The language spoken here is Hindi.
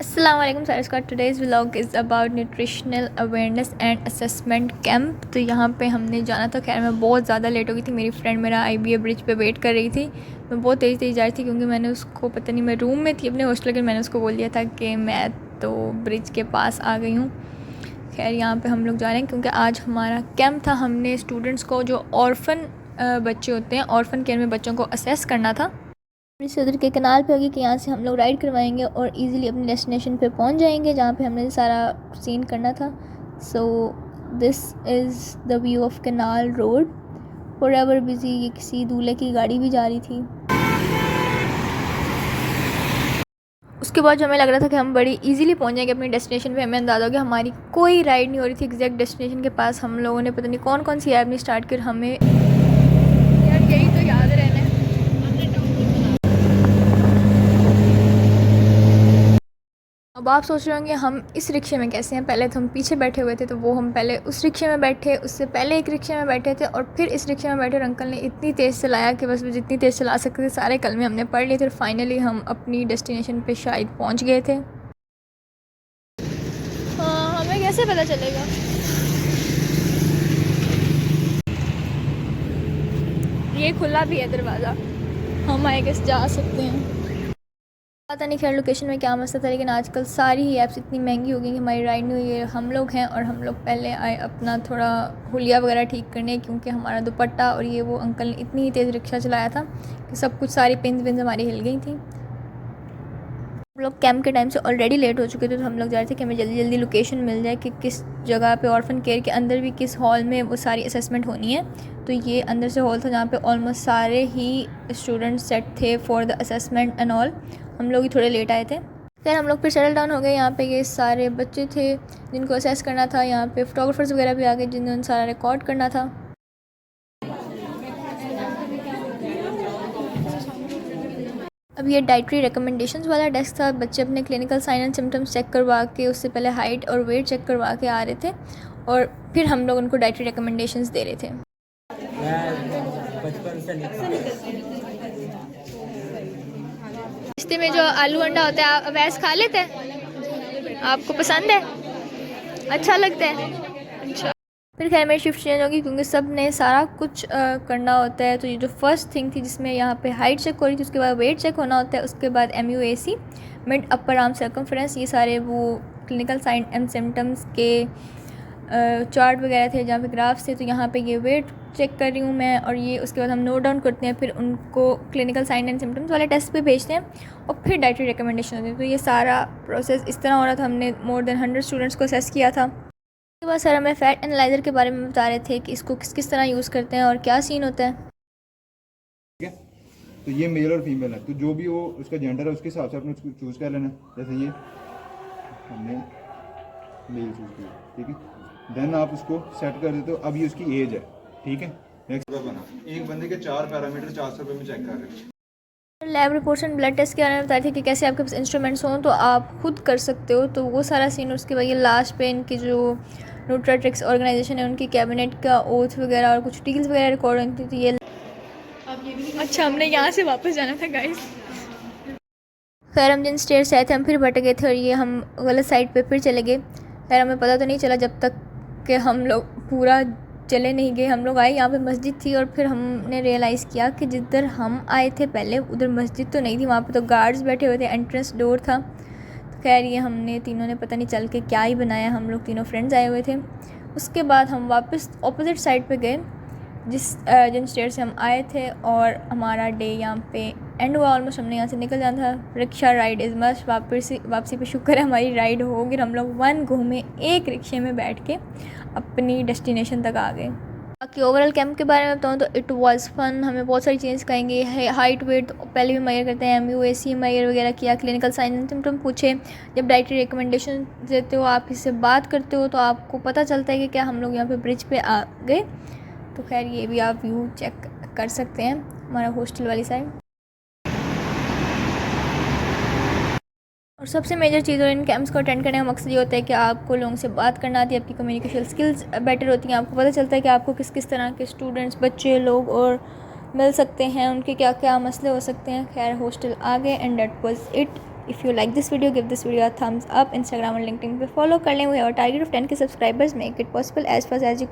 अस्सलाम वालेकुम Sarika. Today's vlog is about nutritional awareness and assessment camp. तो यहाँ पे हमने जाना था। खैर मैं बहुत ज़्यादा लेट हो गई थी। मेरी फ्रेंड मेरा IBA ब्रिज पे वेट कर रही थी। मैं बहुत तेज़ जा रही थी क्योंकि मैंने उसको पता नहीं, मैं रूम में थी अपने हॉस्टल के, मैंने उसको बोल दिया था कि मैं तो ब्रिज के पास आ गई हूँ। खैर यहाँ पर हम लोग जा रहे हैं क्योंकि आज हमारा कैंप था। हमने स्टूडेंट्स को, जो ऑर्फन बच्चे होते हैं, ऑर्फन केयर में बच्चों को असेस करना था। से उधर के कनाल पे होगी कि यहाँ से हम लोग राइड करवाएंगे और इजीली अपने डेस्टिनेशन पे पहुँच जाएंगे जहाँ पे हमने सारा सीन करना था। So this is the view of canal road. Forever busy. ये किसी दूल्हे की गाड़ी भी जा रही थी। उसके बाद जो हमें लग रहा था कि हम बड़ी इजीली पहुँच जाएंगे अपनी डेस्टिनेशन पे, हमें अंदाज़ा हो गया हमारी कोई राइड नहीं हो रही थी एग्जैक्ट डेस्टिनेशन के पास। हम लोगों ने पता नहीं कौन कौन सी ऐप नहीं स्टार्ट कर, हमें यार यही तो याद रहना है। अब आप सोच रहे होंगे हम इस रिक्शे में कैसे हैं। पहले तो हम पीछे बैठे हुए थे, तो वो हम पहले उस रिक्शे में बैठे, उससे पहले एक रिक्शे में बैठे थे और फिर इस रिक्शे में बैठे। और अंकल ने इतनी तेज़ चलाया कि बस वो जितनी तेज़ चला सकते थे सारे कलमे हमने पढ़ लिए थे। और फाइनली हम अपनी डेस्टिनेशन पे शायद पहुंच गए थे। हाँ, हमें कैसे पता चलेगा। ये खुला भी है दरवाज़ा, हम आई गेस जा सकते हैं। पता नहीं खैर लोकेशन में क्या मसला था, लेकिन आजकल सारी ही ऐप्स इतनी महंगी हो गई कि हमारी राइड नहीं हुई है। हम लोग हैं और हम लोग पहले आए अपना थोड़ा हुलिया वगैरह ठीक करने, क्योंकि हमारा दुपट्टा और ये वो अंकल ने इतनी ही तेज़ रिक्शा चलाया था कि सब कुछ, सारी पिन हमारी हिल गई थी। हम लोग कैंप के टाइम से ऑलरेडी लेट हो चुके थे, तो हम लोग जा रहे थे कि हमें जल्दी जल्दी लोकेशन मिल जाए कि किस जगह पे ऑर्फन केयर के अंदर भी किस हॉल में वो सारी असेसमेंट होनी है। तो ये अंदर से हॉल था जहाँ पे ऑलमोस्ट सारे ही स्टूडेंट्स सेट थे for the assessment and all. हम लोग ही थोड़े लेट आए थे। फिर हम लोग फिर सेटल डाउन हो गए। यहाँ पे ये सारे बच्चे थे जिनको असेस करना था। यहाँ पे फोटोग्राफर्स वगैरह भी आ गए जिन्होंने सारा रिकॉर्ड करना था। अब ये डाइटरी रिकमेंडेशंस वाला डेस्क था। बच्चे अपने clinical sign and symptoms check करवा के, उससे पहले हाइट और वेट चेक करवा के आ रहे थे और फिर हम लोग उनको डाइटरी रिकमेंडेशंस दे रहे थे। नाश्ते में जो आलू अंडा होता है, आप वैसे खा लेते हैं? आपको पसंद है? अच्छा लगता है? अच्छा। फिर खैर मेरी शिफ्ट चेंज होगी क्योंकि सब ने सारा कुछ करना होता है। तो ये जो फर्स्ट थिंग थी जिसमें यहाँ पे हाइट चेक हो रही थी, उसके बाद वेट चेक होना होता है, उसके बाद MUAC, mid upper arm circumference, ये सारे वो क्लिनिकल साइन एंड सिम्टम्स के चार्ट वगैरह थे जहाँ पे ग्राफ्स थे। तो यहाँ पे ये वेट चेक कर रही हूँ मैं, और ये उसके बाद हम नोट डाउन करते हैं, फिर उनको क्लिनिकल साइन एंड सिम्टम्स वाले टेस्ट पे भेजते हैं और फिर डाइटरी रिकमेंडेशन होती है। तो ये सारा प्रोसेस इस तरह हो रहा था। हमने मोर देन 100 स्टूडेंट्स को असेस किया था। उसके बाद सर हमें फ़ैट एनालाइज़र के बारे में बता रहे थे कि इसको किस किस तरह यूज़ करते हैं और क्या सीन होता है। ठीक है, तो ये मेल और फीमेल है, तो जो भी वो उसका जेंडर है उसके हिसाब से अपने चूज़ कर लेना। जैसे ये हमने मेल चूज़ किया, ठीक है। देन आप उसको सेट कर देते हो। अब ये उसकी एज है, ठीक है। नेक्स्ट बना एक बंदे के 4 पैरामीटर 400 रुपये में चेक कर रहे हैं। Lab reports and blood test के बारे में बताए थे कि कैसे आपके पास इंस्ट्रूमेंट्स हों तो आप खुद कर सकते हो। तो वो सारा सीन। उसके बाद ये लास्ट पे इनकी जो न्यूट्राट्रिक्स ऑर्गेनाइजेशन है उनकी कैबिनेट का ओथ वगैरह और कुछ डील्स वगैरह रिकॉर्ड होती थी। तो ये अच्छा, हमने यहाँ से वापस जाना था गाइस। खैर हम जिन स्टेयर से आए थे हम फिर भटक गए थे और ये हम गलत साइड पे फिर चले गए। खैर हमें पता तो नहीं चला जब तक कि हम लोग पूरा चले नहीं गए। हम लोग आए, यहाँ पे मस्जिद थी और फिर हमने रियलाइज़ किया कि जिधर हम आए थे पहले उधर मस्जिद तो नहीं थी, वहाँ पे तो गार्ड्स बैठे हुए थे, एंट्रेंस डोर था। तो खैर ये हमने तीनों ने पता नहीं चल के क्या ही बनाया। हम लोग तीनों फ्रेंड्स आए हुए थे। उसके बाद हम वापस ऑपोजिट साइड पे गए जिन स्टेयर से हम आए थे, और हमारा डे यहाँ पे एंड हुआ। ऑलमोस्ट हमने यहाँ से निकल जाना था। Rickshaw ride is must. वापसी पे शुक्र है हमारी राइड होगी। हम लोग 1 गो में एक रिक्शे में बैठ के अपनी डेस्टिनेशन तक आ गए। बाकी ओवरऑल कैंप के बारे में बताऊँ तो इट वाज फन। हमें बहुत सारी चीज़ कहेंगे। हाइट वेट तो पहले भी मेजर करते हैं, MUAC मेजर वगैरह किया, क्लिनिकल साइन एंड सिम्टम पूछे। जब डाइटरी रिकमेंडेशन देते हो, आप इससे बात करते हो, तो आपको पता चलता है कि क्या हम लोग यहाँ पे ब्रिज पे आ गए। तो खैर ये भी आप व्यू चेक कर सकते हैं हमारा हॉस्टल वाली साइड। और सबसे मेजर चीज़ और इन कैंप्स को अटेंड करने का मकसद ये होता है कि आपको लोगों से बात करना आती है, आपकी कम्युनिकेशन स्किल्स बेटर होती हैं, आपको पता चलता है कि आपको किस किस तरह के स्टूडेंट्स, बच्चे लोग और मिल सकते हैं, उनके क्या क्या मसले हो सकते हैं। खैर हॉस्टल आ गए and that was it. If you like this video give this video thumbs up. Instagram और लिंक्डइन पे फॉलो कर लें। We have a target of 10 K subscribers. Make it possible as fast as you can.